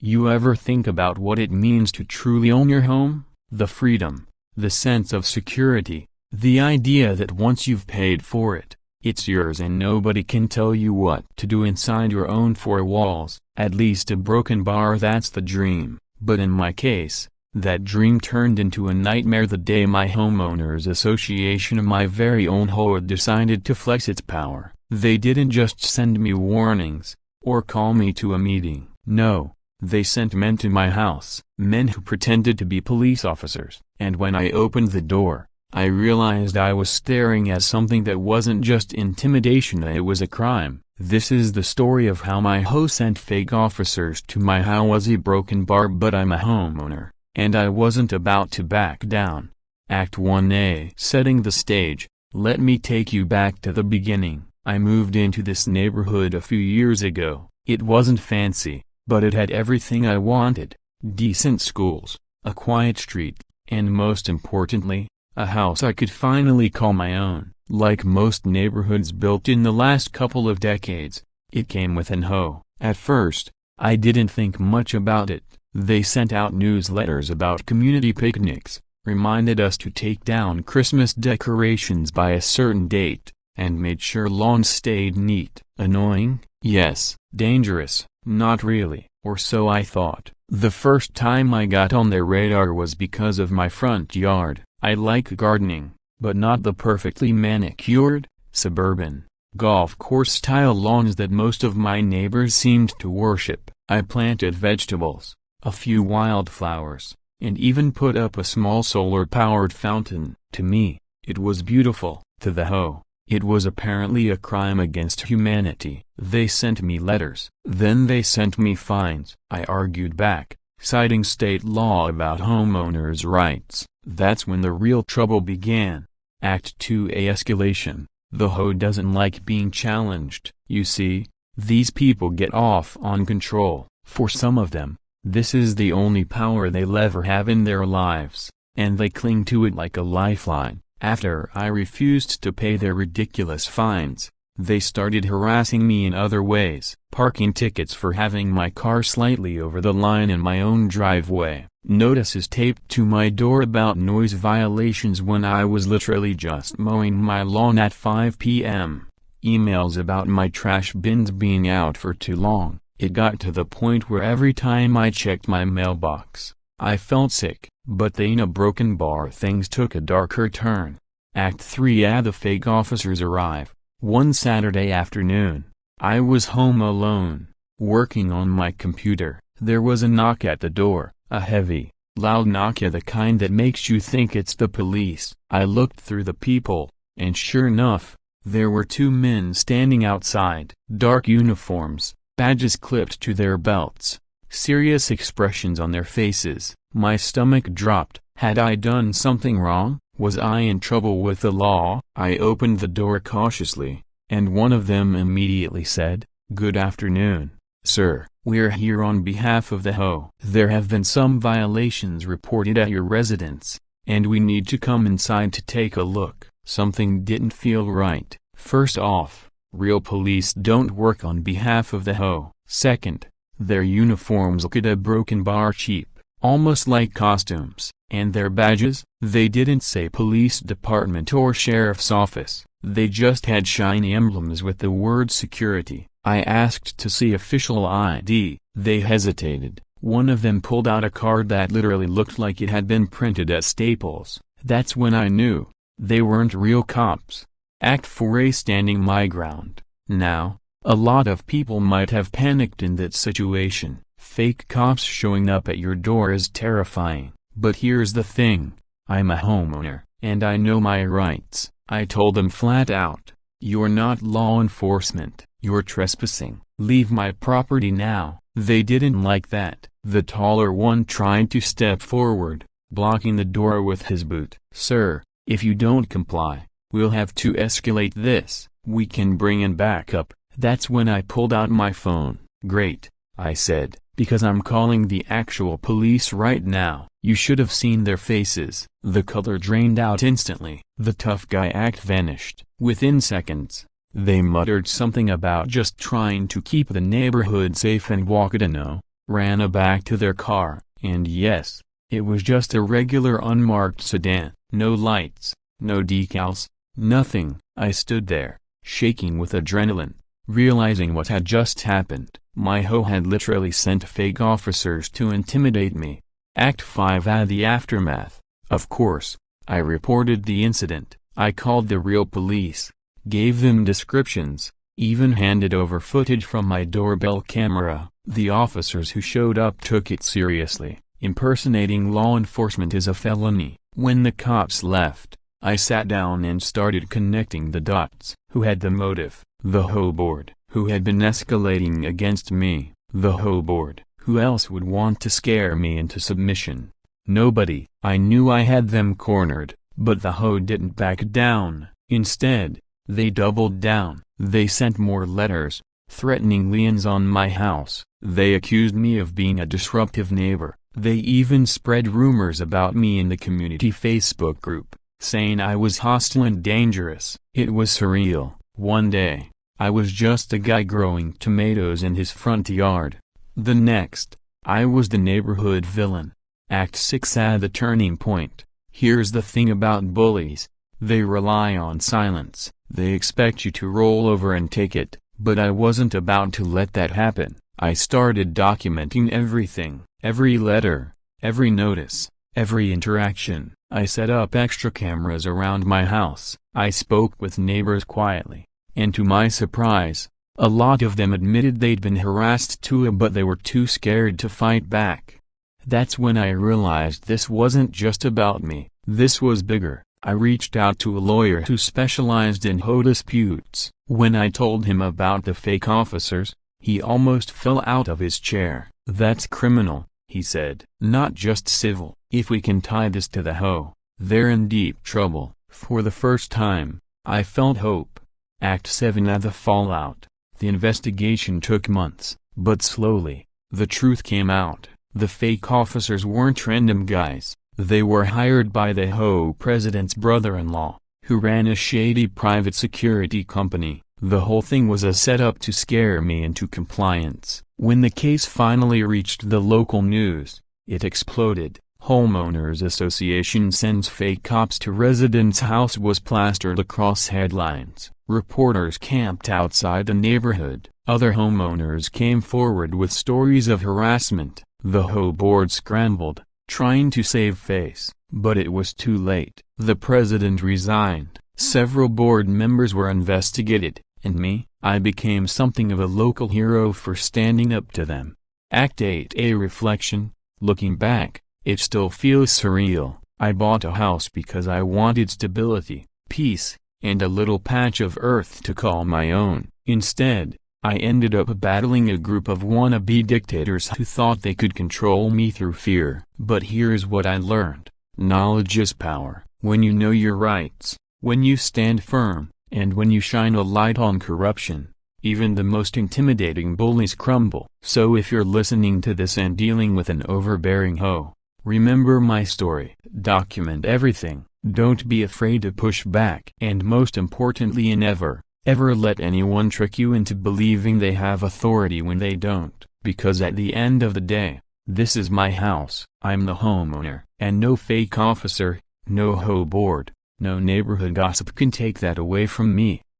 You ever think about what it means to truly own your home? The freedom, the sense of security, the idea that once you've paid for it, it's yours and nobody can tell you what to do inside your own four walls. At least a broken bar, that's the dream. But in my case, that dream turned into a nightmare the day my homeowners association, my very own HOA, decided to flex its power. They didn't just send me warnings, or call me to a meeting. No, they sent men to my house, men who pretended to be police officers. And when I opened the door, I realized I was staring at something that wasn't just intimidation, it was a crime. This is the story of how my HOA sent fake officers to my house, a broken bar, but I'm a homeowner, and I wasn't about to back down. Act 1A. Setting the stage. Let me take you back to the beginning. I moved into this neighborhood a few years ago. It wasn't fancy, but it had everything I wanted. Decent schools, a quiet street, and most importantly, a house I could finally call my own. Like most neighborhoods built in the last couple of decades, it came with an HOA. At first, I didn't think much about it. They sent out newsletters about community picnics, reminded us to take down Christmas decorations by a certain date, and made sure lawns stayed neat. Annoying? Yes. Dangerous? Not really, or so I thought. The first time I got on their radar was because of my front yard. I like gardening, but not the perfectly manicured, suburban, golf course-style lawns that most of my neighbors seemed to worship. I planted vegetables, a few wildflowers, and even put up a small solar-powered fountain. To me, it was beautiful. To the HOA, it was apparently a crime against humanity. They sent me letters. Then they sent me fines. I argued back, citing state law about homeowners' rights. That's when the real trouble began. Act 2A. Escalation. The HOA doesn't like being challenged. You see, these people get off on control. For some of them, this is the only power they'll ever have in their lives, and they cling to it like a lifeline. After I refused to pay their ridiculous fines, they started harassing me in other ways. Parking tickets for having my car slightly over the line in my own driveway. Notices taped to my door about noise violations when I was literally just mowing my lawn at 5 p.m. Emails about my trash bins being out for too long. It got to the point where every time I checked my mailbox, I felt sick. But in a broken bar things took a darker turn. Act 3A. The fake officers arrive. One Saturday afternoon, I was home alone, working on my computer. There was a knock at the door, a heavy, loud knock, the kind that makes you think it's the police. I looked through the peephole, and sure enough, there were two men standing outside. Dark uniforms, badges clipped to their belts, serious expressions on their faces. My stomach dropped. Had I done something wrong? Was I in trouble with the law? I opened the door cautiously, and one of them immediately said, "Good afternoon, sir. We're here on behalf of the HOA. There have been some violations reported at your residence, and we need to come inside to take a look." Something didn't feel right. First off, real police don't work on behalf of the HOA. Second, their uniforms look at a broken bar cheap, almost like costumes. And their badges? They didn't say police department or sheriff's office. They just had shiny emblems with the word security. I asked to see official ID. They hesitated. One of them pulled out a card that literally looked like it had been printed at Staples. That's when I knew they weren't real cops. Act 4A. Standing my ground. Now, a lot of people might have panicked in that situation. Fake cops showing up at your door is terrifying. But here's the thing, I'm a homeowner, and I know my rights. I told them flat out, "You're not law enforcement, you're trespassing. Leave my property now." They didn't like that. The taller one tried to step forward, blocking the door with his boot. "Sir, if you don't comply, we'll have to escalate this. We can bring in backup." That's when I pulled out my phone. "Great," I said, "because I'm calling the actual police right now." You should have seen their faces. The color drained out instantly. The tough guy act vanished. Within seconds, they muttered something about just trying to keep the neighborhood safe and walked. No, ran back to their car, and yes, it was just a regular unmarked sedan, no lights, no decals, nothing. I stood there, shaking with adrenaline, realizing what had just happened. My HOA had literally sent fake officers to intimidate me. Act 5. The aftermath. Of course, I reported the incident. I called the real police, gave them descriptions, even handed over footage from my doorbell camera. The officers who showed up took it seriously. Impersonating law enforcement is a felony. When the cops left, I sat down and started connecting the dots. Who had the motive? The HOA board. Who had been escalating against me? The HOA board. Who else would want to scare me into submission? Nobody. I knew I had them cornered, but the HOA didn't back down. Instead, they doubled down. They sent more letters, threatening liens on my house. They accused me of being a disruptive neighbor. They even spread rumors about me in the community Facebook group, saying I was hostile and dangerous. It was surreal. One day, I was just a guy growing tomatoes in his front yard. The next, I was the neighborhood villain. Act 6. The turning point. Here's the thing about bullies. They rely on silence. They expect you to roll over and take it. But I wasn't about to let that happen. I started documenting everything. Every letter, every notice, every interaction. I set up extra cameras around my house. I spoke with neighbors quietly. And to my surprise, a lot of them admitted they'd been harassed too, but they were too scared to fight back. That's when I realized this wasn't just about me. This was bigger. I reached out to a lawyer who specialized in HOA disputes. When I told him about the fake officers, he almost fell out of his chair. That's criminal, he said. Not just civil. If we can tie this to the HOA, they're in deep trouble. For the first time, I felt hope. Act 7. The fallout. The investigation took months, but slowly, the truth came out. The fake officers weren't random guys. They were hired by the HOA president's brother-in-law, who ran a shady private security company. The whole thing was a setup to scare me into compliance. When the case finally reached the local news, it exploded. Homeowners Association sends fake cops to residents' house was plastered across headlines. Reporters camped outside the neighborhood. Other homeowners came forward with stories of harassment. The HOA board scrambled, trying to save face, but it was too late. The president resigned. Several board members were investigated, and me, I became something of a local hero for standing up to them. Act 8. A reflection. Looking back, it still feels surreal. I bought a house because I wanted stability, peace, and a little patch of earth to call my own. Instead, I ended up battling a group of wannabe dictators who thought they could control me through fear. But here's what I learned. Knowledge is power. When you know your rights, when you stand firm, and when you shine a light on corruption, even the most intimidating bullies crumble. So if you're listening to this and dealing with an overbearing HOA, remember my story. Document everything. Don't be afraid to push back. And most importantly, never, ever let anyone trick you into believing they have authority when they don't. Because at the end of the day, this is my house. I'm the homeowner. And no fake officer, no HOA board, no neighborhood gossip can take that away from me.